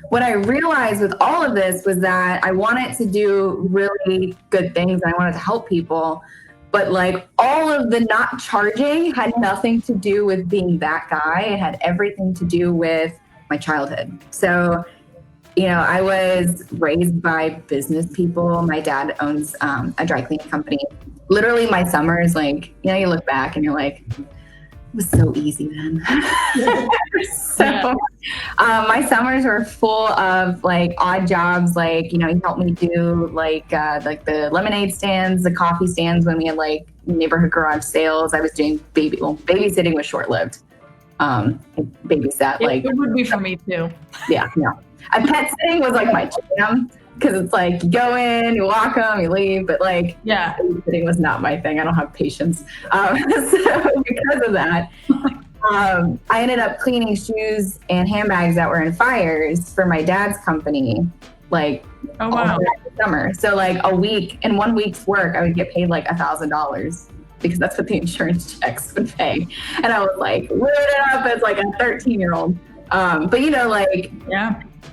what I realized with all of this was that I wanted to do really good things and I wanted to help people. But like all of the not charging had nothing to do with being that guy. It had everything to do with my childhood. So, I was raised by business people. My dad owns a dry cleaning company. Literally my summers, like, you look back and you're like, it was so easy then. My summers were full of like odd jobs. Like, he helped me do like the lemonade stands, the coffee stands when we had like neighborhood garage sales. I was doing babysitting was short-lived. Babysat. Like it would be for me too. Yeah. A pet sitting was like my jam. Because it's like you go in, you walk them, you leave, but like babysitting was not my thing. I don't have patience. So because of that, I ended up cleaning shoes and handbags that were in fires for my dad's company, like all the summer. So like in 1 week's work, I would get paid like $1,000 because that's what the insurance checks would pay. And I was like, living it up as like a 13-year-old.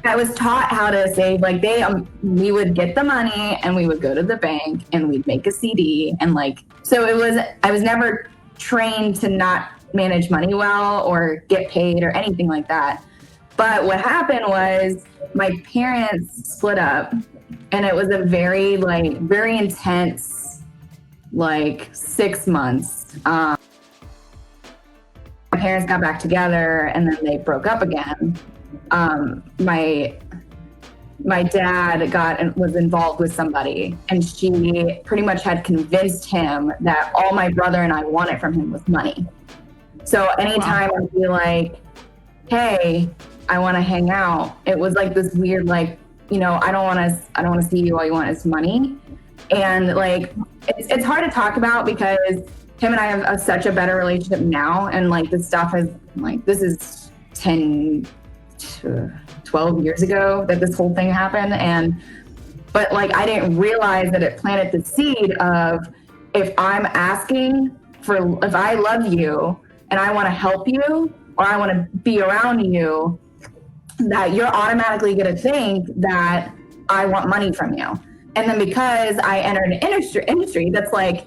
I was taught how to save. Like we would get the money and we would go to the bank and we'd make a CD. And like, so I was never trained to not manage money well or get paid or anything like that. But what happened was my parents split up and it was a very intense, 6 months. My parents got back together and then they broke up again. My dad was involved with somebody and she pretty much had convinced him that all my brother and I wanted from him was money. So anytime I'd be like, hey, I want to hang out, it was like this weird, I don't want to see you, all you want is money. And like, it's hard to talk about because him and I have such a better relationship now. And like this stuff is like, this is 10 to 12 years ago that this whole thing happened. But like, I didn't realize that it planted the seed of if I'm asking if I love you and I want to help you or I want to be around you, that you're automatically going to think that I want money from you. And then because I entered an industry that's like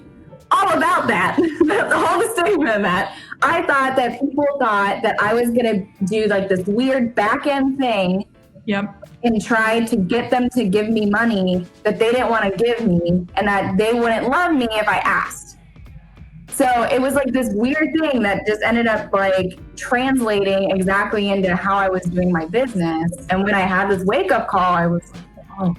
all about that, that's all the statement of that, I thought that people thought that I was going to do like this weird back end thing and try to get them to give me money that they didn't want to give me and that they wouldn't love me if I asked. So it was like this weird thing that just ended up like translating exactly into how I was doing my business. And when I had this wake up call, I was like, oh,